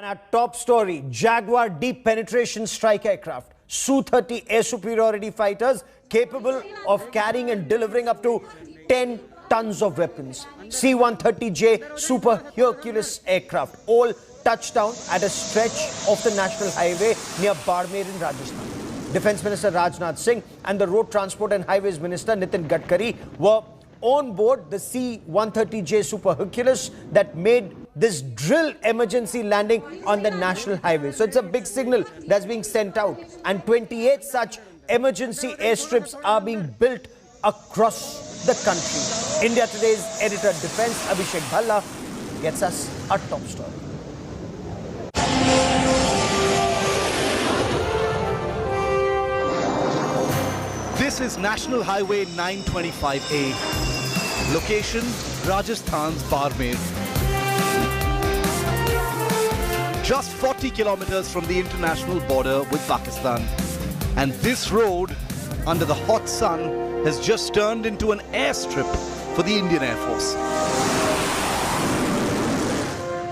Our top story, Jaguar deep penetration strike aircraft, Su-30 air superiority fighters capable of carrying and delivering up to 10 tons of weapons. C-130J Super Hercules aircraft all touched down at a stretch of the national highway near Barmer in Rajasthan. Defence Minister Rajnath Singh and the Road Transport and Highways Minister Nitin Gadkari were on board the C-130J Super Hercules that made this drill emergency landing on the national highway. So it's a big signal that's being sent out, and 28 such emergency airstrips are being built across the country. India Today's editor Defence Abhishek Bhalla gets us a top story. This is National Highway 925A. Location, Rajasthan's Barmer. Just 40 kilometers from the international border with Pakistan. And this road, under the hot sun, has just turned into an airstrip for the Indian Air Force,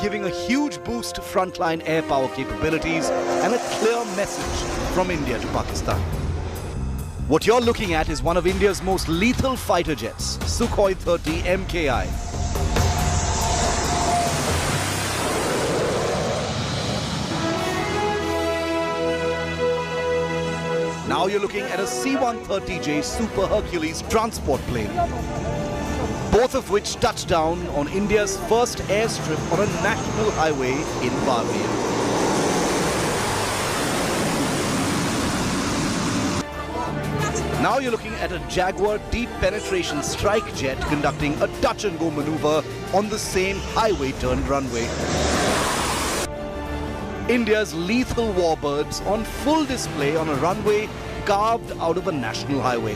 giving a huge boost to frontline air power capabilities and a clear message from India to Pakistan. What you're looking at is one of India's most lethal fighter jets, Sukhoi 30 MKI. Now you're looking at a C-130J Super Hercules transport plane, both of which touched down on India's first airstrip on a national highway in Barmer. Now you're looking at a Jaguar deep penetration strike jet conducting a touch-and-go maneuver on the same highway-turned runway. India's lethal warbirds on full display on a runway carved out of a national highway.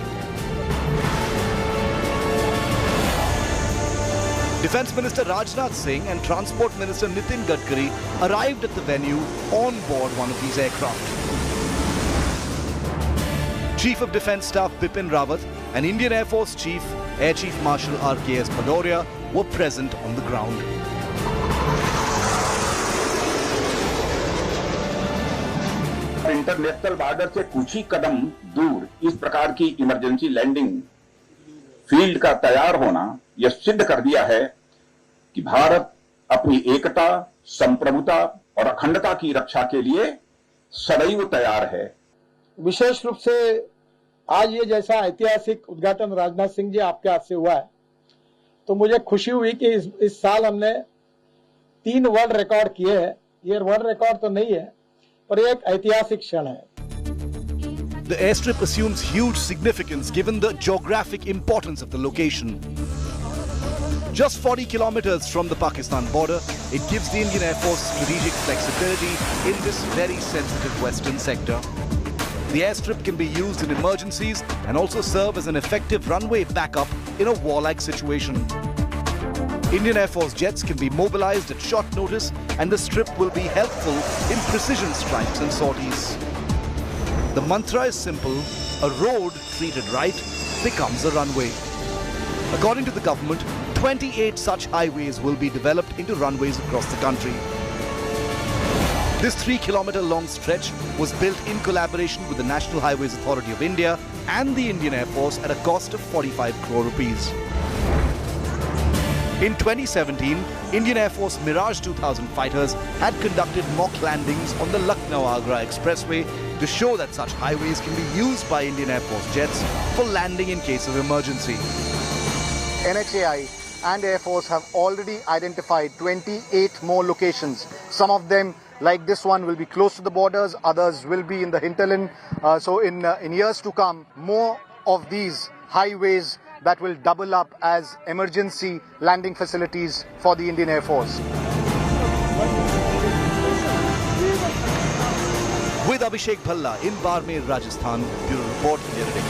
Defence Minister Rajnath Singh and Transport Minister Nitin Gadkari arrived at the venue on board one of these aircraft. Chief of Defence Staff Bipin Rawat and Indian Air Force Chief Air Chief Marshal RKS Bhadauria were present on the ground. International border से कुछ ही कदम दूर इस प्रकार की emergency landing field का तैयार होना यह सिद्ध कर दिया है कि भारत अपनी एकता, संप्रभुता और अखंडता की रक्षा के लिए सदैव तैयार है। विशेष रूप से आज ये जैसा ऐतिहासिक उद्घाटन राजनाथ सिंह जी आपके हाथ से हुआ है, तो मुझे खुशी हुई कि इस साल हमने 3 वर्ल्ड रिकॉर्ड किए हैं। ये वर्ल्ड रिकॉर्ड तो नहीं है, पर एक ऐतिहासिक क्षण है। The airstrip assumes huge significance given the geographic importance of the location. Just 40 kilometers from the Pakistan border, it gives the Indian Air Force strategic flexibility in this very sensitive western sector. The airstrip can be used in emergencies and also serve as an effective runway backup in a war-like situation. Indian Air Force jets can be mobilized at short notice, and the strip will be helpful in precision strikes and sorties. The mantra is simple: a road treated right becomes a runway. According to the government, 28 such highways will be developed into runways across the country. This 3-kilometer-long stretch was built in collaboration with the National Highways Authority of India and the Indian Air Force at a cost of 45 crore rupees. In 2017, Indian Air Force Mirage 2000 fighters had conducted mock landings on the Lucknow-Agra Expressway to show that such highways can be used by Indian Air Force jets for landing in case of emergency. NHAI and Air Force have already identified 28 more locations. Some of them, like this one, will be close to the borders, others will be in the hinterland. So in years to come, more of these highways that will double up as emergency landing facilities for the Indian Air Force. With Abhishek Bhalla in Barmer, Rajasthan, Bureau Report, India Today.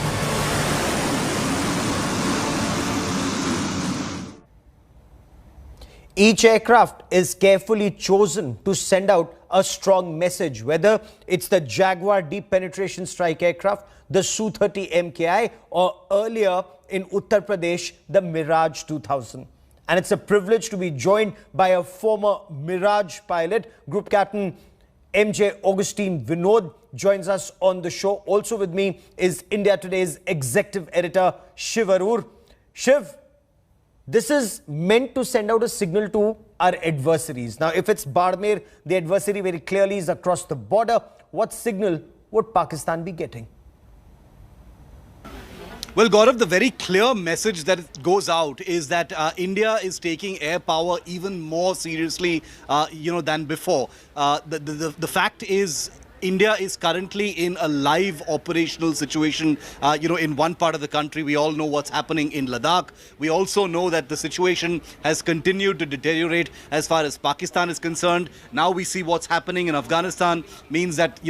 Each aircraft is carefully chosen to send out a strong message, whether it's the Jaguar deep penetration strike aircraft, the Su-30 MKI, or earlier in Uttar Pradesh, the Mirage 2000. And it's a privilege to be joined by a former Mirage pilot. Group Captain MJ Augustine Vinod joins us on the show. Also with me is India Today's Executive Editor Shiv Arur. Shiv, this is meant to send out a signal to our adversaries. Now, if it's Barmer, the adversary very clearly is across the border. What signal would Pakistan be getting? Well, Gaurav, the very clear message that goes out is that India is taking air power even more seriously, than before. The fact is, India is currently in a live operational situation, in one part of the country. We all know what's happening in Ladakh. We also know that the situation has continued to deteriorate as far as Pakistan is concerned. Now we see what's happening in Afghanistan. Means that,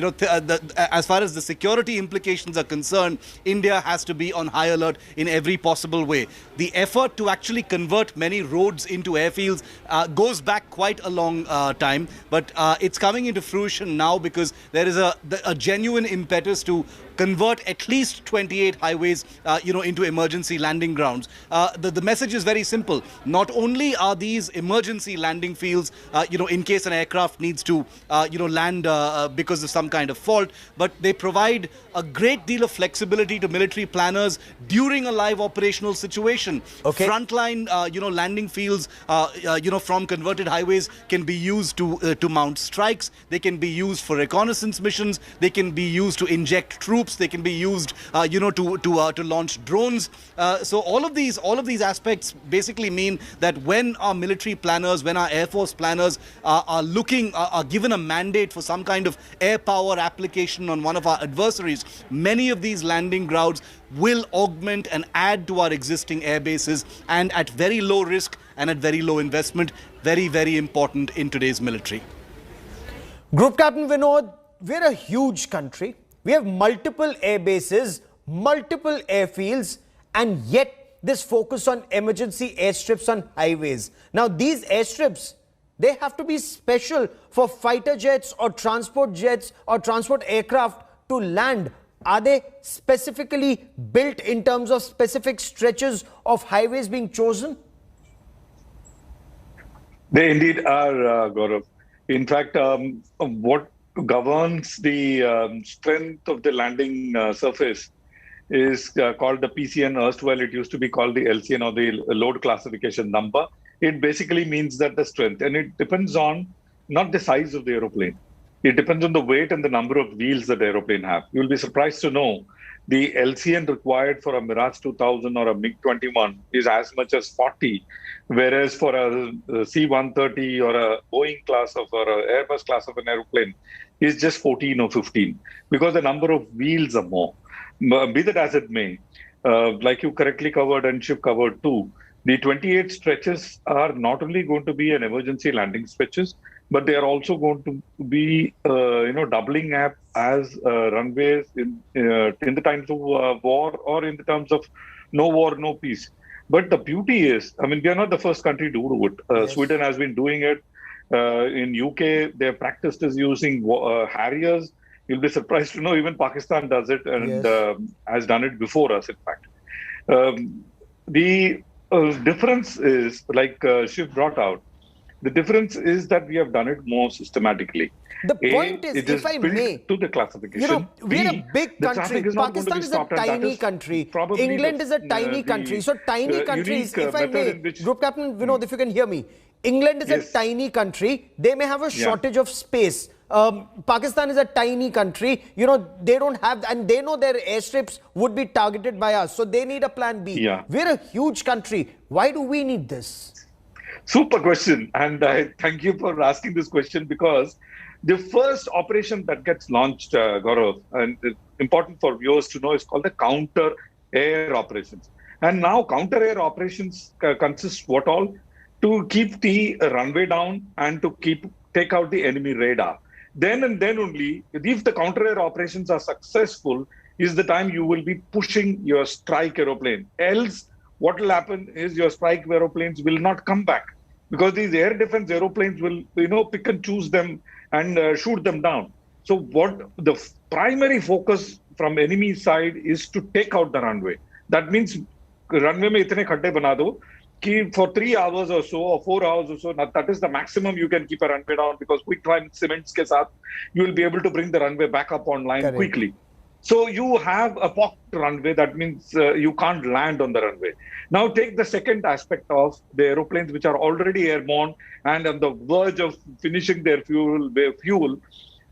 as far as the security implications are concerned, India has to be on high alert in every possible way. The effort to actually convert many roads into airfields goes back quite a long time, but it's coming into fruition now because there is a genuine impetus to convert at least 28 highways, into emergency landing grounds. The message is very simple. Not only are these emergency landing fields, in case an aircraft needs to, land because of some kind of fault, but they provide a great deal of flexibility to military planners during a live operational situation. Okay. Frontline, landing fields, from converted highways can be used to mount strikes. They can be used for reconnaissance missions. They can be used to inject troops. They can be used, to launch drones. So all of these aspects basically mean that when our military planners, when our Air Force planners are given a mandate for some kind of air power application on one of our adversaries, many of these landing grounds will augment and add to our existing air bases, and at very low risk and at very low investment. Very, very important in today's military. Group Captain Vinod, we're a huge country. We have multiple air bases, multiple airfields, and yet this focus on emergency airstrips on highways. Now, these airstrips, they have to be special for fighter jets or transport aircraft to land. Are they specifically built in terms of specific stretches of highways being chosen? They indeed are, Gaurav. In fact, what governs the strength of the landing surface is called the PCN. Erstwhile, it used to be called the LCN, or the load classification number. It basically means that the strength, and it depends on not the size of the aeroplane. It depends on the weight and the number of wheels that the aeroplane have. You'll be surprised to know the LCN required for a Mirage 2000 or a MiG-21 is as much as 40, whereas for a C-130 or a Boeing class or an Airbus class of an aeroplane is just 14 or 15, because the number of wheels are more. Be that as it may, like you correctly covered and Shiv covered too, the 28 stretches are not only going to be an emergency landing stretches, but they are also going to be, doubling up as runways in the times of war, or in the terms of no war, no peace. But the beauty is, we are not the first country to do it. Yes. Sweden has been doing it. In UK, their practice is using Harriers. You'll be surprised to know even Pakistan does it, and Yes. has done it before us, in fact. The difference is, like Shiv brought out, the difference is that we have done it more systematically. The point is, it if I built may, to the classification. we're a big country. Pakistan is a tiny country. England is a tiny country. So tiny countries, if I may, Group Captain Vinod, if you can hear me, England is a tiny country. They may have a shortage of space. Pakistan is a tiny country. They don't have, and they know their airstrips would be targeted by us. So they need a plan B. Yeah. We're a huge country. Why do we need this? Super question. And I thank you for asking this question, because the first operation that gets launched, Gaurav, and it's important for viewers to know, is called the counter air operations. And now counter air operations consist what all? To keep the runway down and to take out the enemy radar. Then and then only, if the counter air operations are successful, is the time you will be pushing your strike aeroplane. Else, what will happen is your strike aeroplanes will not come back, because these air defense aeroplanes will, pick and choose them and shoot them down. So what the primary focus from enemy side is to take out the runway. That means runway mein itne khadde bana do keep for 3 hours or so, or 4 hours or so. Now, that is the maximum you can keep a runway down, because quick time cements ke saath, you will be able to bring the runway back up online quickly. So you have a pocked runway. That means you can't land on the runway. Now take the second aspect of the aeroplanes which are already airborne and on the verge of finishing their fuel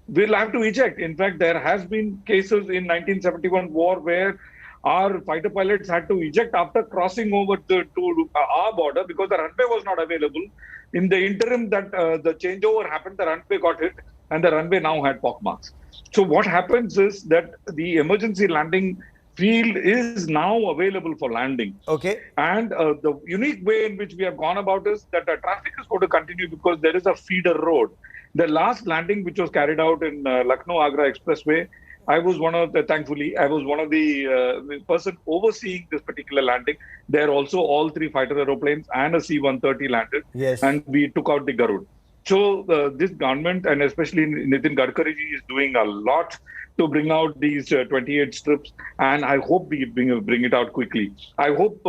will have to eject. In fact, there has been cases in 1971 war where our fighter pilots had to eject after crossing over to our border because the runway was not available. In the interim that the changeover happened, the runway got hit and the runway now had pockmarks. So what happens is that the emergency landing field is now available for landing. Okay. And the unique way in which we have gone about is that the traffic is going to continue because there is a feeder road. The last landing which was carried out in Lucknow-Agra Expressway, thankfully, I was one of the person overseeing this particular landing. There also all 3 fighter aeroplanes and a C-130 landed. Yes. And we took out the Garud. So this government, and especially Nitin Gadkari is doing a lot to bring out these 28 strips, and I hope we bring it out quickly. I hope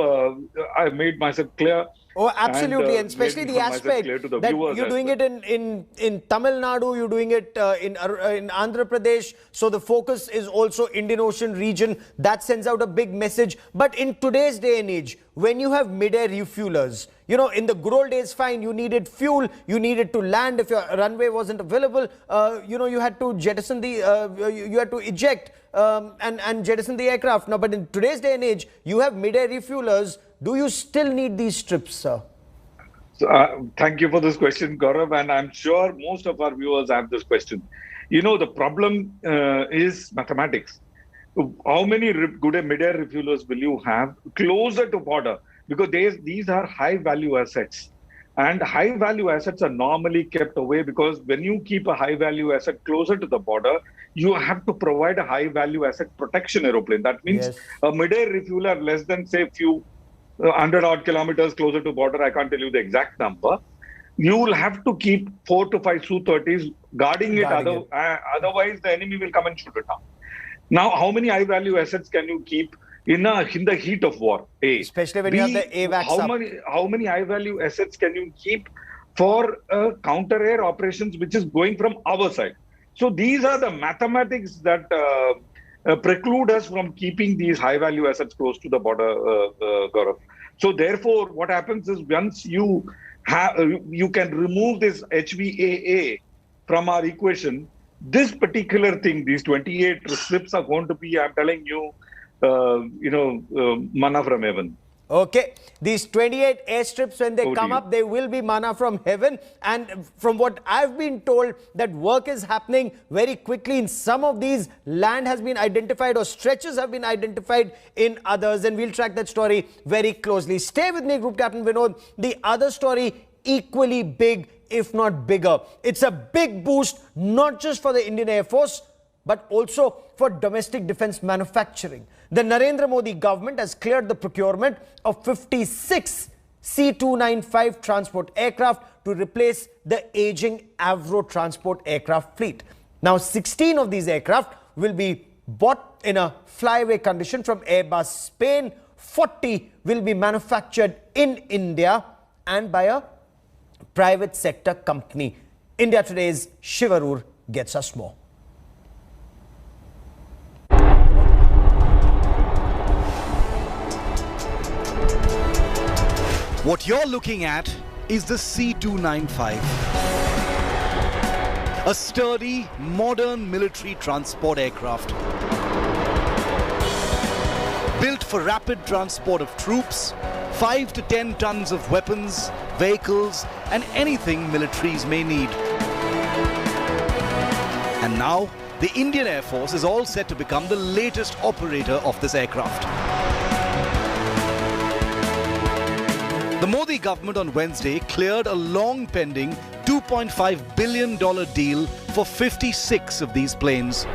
I've made myself clear. Oh, absolutely, and especially the aspect that you're doing it in Tamil Nadu, you're doing it in Andhra Pradesh, so the focus is also Indian Ocean region. That sends out a big message. But in today's day and age, when you have mid-air refuelers, you know, in the good old days, fine, you needed fuel, you needed to land. If your runway wasn't available, you know, you had to jettison you had to eject and jettison the aircraft. Now, but in today's day and age, you have mid-air refuelers. Do you still need these strips, sir? So, thank you for this question, Gaurav, and I'm sure most of our viewers have this question. You know, the problem is mathematics. How many good mid-air refuelers will you have closer to border? Because these are high-value assets. And high-value assets are normally kept away because when you keep a high-value asset closer to the border, you have to provide a high-value asset protection aeroplane. That means a mid-air refueler less than, say, few 100 odd kilometers closer to border, I can't tell you the exact number. You will have to keep 4 to 5 Su-30s guarding it. Otherwise, the enemy will come and shoot it down. Now, how many high-value assets can you keep in the heat of war? A. Especially when you have the AWACS how many high-value assets can you keep for counter-air operations, which is going from our side? So these are the mathematics that preclude us from keeping these high-value assets close to the border, Gaurav. So therefore, what happens is once you can remove this HVAA from our equation, this particular thing, these 28 slips are going to be, I'm telling you, manna from heaven. Okay, these 28 airstrips, when they come up, they will be manna from heaven. And from what I've been told, that work is happening very quickly. In some of these, land has been identified or stretches have been identified in others. And we'll track that story very closely. Stay with me, Group Captain Vinod. The other story, equally big, if not bigger. It's a big boost, not just for the Indian Air Force, but also for domestic defense manufacturing. The Narendra Modi government has cleared the procurement of 56 C-295 transport aircraft to replace the aging Avro transport aircraft fleet. Now, 16 of these aircraft will be bought in a flyaway condition from Airbus Spain. 40 will be manufactured in India and by a private sector company. India Today's Shivarur gets us more. What you're looking at is the C-295. A sturdy, modern military transport aircraft. Built for rapid transport of troops, 5 to 10 tons of weapons, vehicles, and anything militaries may need. And now, the Indian Air Force is all set to become the latest operator of this aircraft. The Modi government on Wednesday cleared a long-pending $2.5 billion deal for 56 of these planes.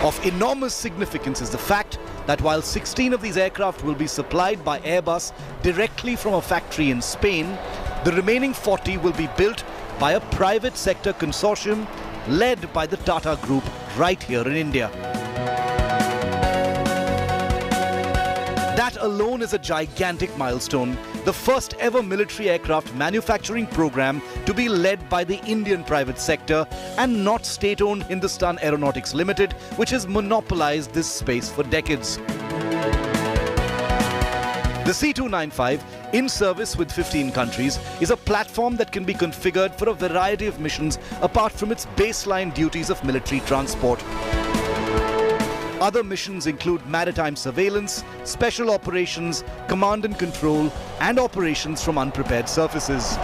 Of enormous significance is the fact that while 16 of these aircraft will be supplied by Airbus directly from a factory in Spain, the remaining 40 will be built by a private sector consortium led by the Tata Group right here in India. That alone is a gigantic milestone, the first ever military aircraft manufacturing program to be led by the Indian private sector and not state-owned Hindustan Aeronautics Limited, which has monopolized this space for decades. The C-295, in service with 15 countries, is a platform that can be configured for a variety of missions apart from its baseline duties of military transport. Other missions include maritime surveillance, special operations, command and control, and operations from unprepared surfaces.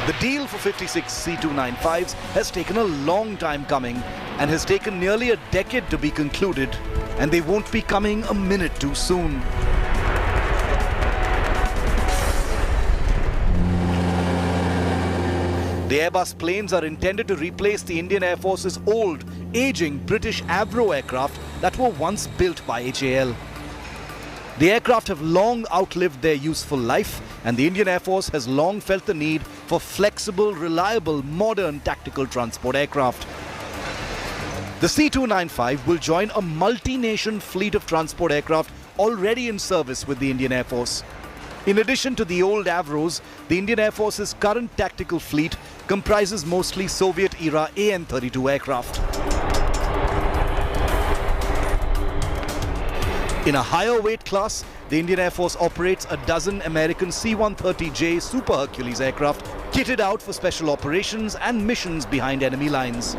The deal for 56 C-295s has taken a long time coming and has taken nearly a decade to be concluded, and they won't be coming a minute too soon. The Airbus planes are intended to replace the Indian Air Force's old, aging British Avro aircraft that were once built by HAL. The aircraft have long outlived their useful life, and the Indian Air Force has long felt the need for flexible, reliable, modern tactical transport aircraft. The C-295 will join a multi-nation fleet of transport aircraft already in service with the Indian Air Force. In addition to the old Avros, the Indian Air Force's current tactical fleet comprises mostly Soviet-era AN-32 aircraft. In a higher weight class, the Indian Air Force operates a dozen American C-130J Super Hercules aircraft kitted out for special operations and missions behind enemy lines.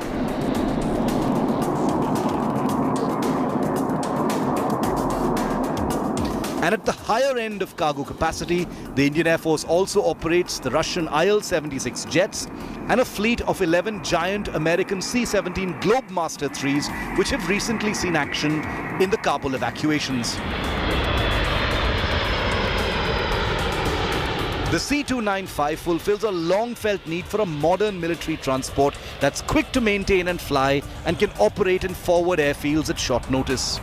And at the higher end of cargo capacity, the Indian Air Force also operates the Russian IL-76 jets and a fleet of 11 giant American C-17 Globemaster IIIs, which have recently seen action in the Kabul evacuations. The C-295 fulfills a long-felt need for a modern military transport that's quick to maintain and fly and can operate in forward airfields at short notice.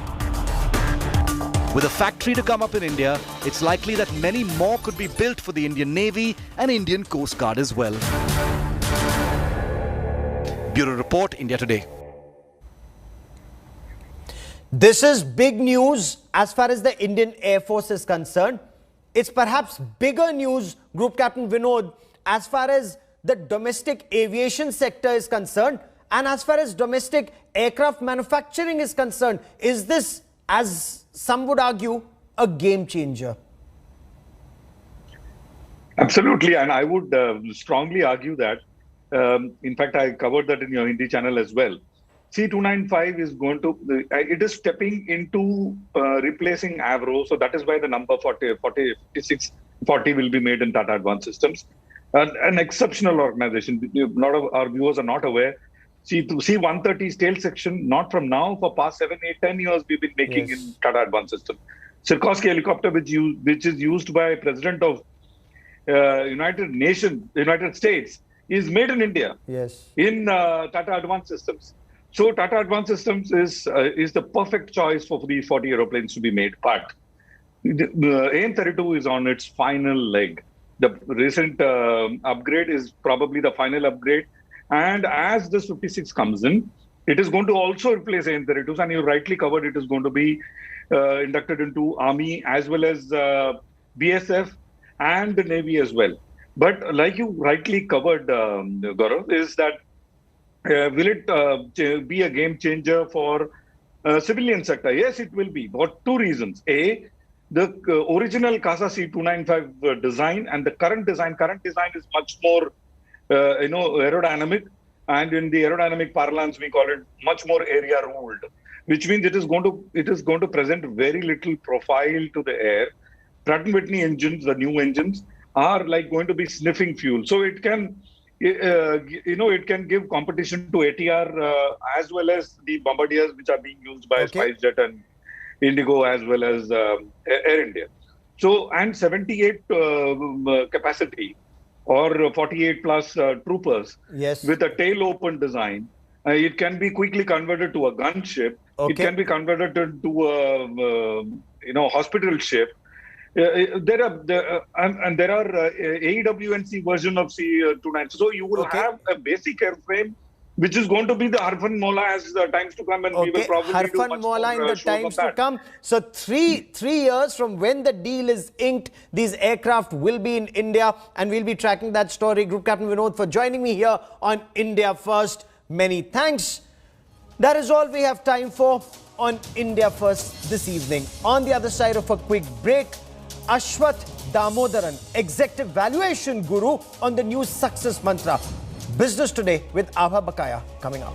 With a factory to come up in India, it's likely that many more could be built for the Indian Navy and Indian Coast Guard as well. Bureau Report, India Today. This is big news as far as the Indian Air Force is concerned. It's perhaps bigger news, Group Captain Vinod, as far as the domestic aviation sector is concerned and as far as domestic aircraft manufacturing is concerned. Is this, as some would argue, a game changer? Absolutely, and I would strongly argue that. In fact, I covered that in your Hindi channel as well. C-295 is going to, it is stepping into replacing Avro, so that is why the number 56, 40 will be made in Tata Advanced Systems. An exceptional organization. A lot of our viewers are not aware. C-130's tail section, not from now, for past 7, 8, 10 years, we've been making in Tata Advanced Systems. Sikorsky helicopter, which is used by President of United States, is made in India. Yes. In Tata Advanced Systems. So Tata Advanced Systems is the perfect choice for these 40 aeroplanes to be made. But the AN-32 is on its final leg. The recent upgrade is probably the final upgrade. And as this 56 comes in, it is going to also replace AN-32s. And you rightly covered, it is going to be inducted into Army as well as BSF and the Navy as well. But like you rightly covered, Gaurav, is that will it be a game changer for civilian sector? Yes, it will be. For two reasons. A, the original CASA C-295 design and the current design is much more aerodynamic, and in the aerodynamic parlance we call it much more area ruled, which means it is going to present very little profile to the air. Pratt & Whitney engines, the new engines, are like going to be sniffing fuel, so it can it can give competition to ATR as well as the bombardiers which are being used by SpiceJet and Indigo as well as Air India. So, and 78 capacity or 48 plus troopers with a tail open design. It can be quickly converted to a gunship. It can be converted to a hospital ship. There are AEW&C version of C-290. So you will have a basic airframe which is going to be the Harfan Mola as the times to come, and we will probably do Harfan much Mola in more the shows of times to that. come. So three years from when the deal is inked, these aircraft will be in India, and we'll be tracking that story. Group Captain Vinod for joining me here on India First. Many thanks. That is all we have time for on India First this evening. On the other side of a quick break, Ashwath Damodaran, Executive Valuation Guru, on the new success mantra. Business Today with Abha Bakaya coming up.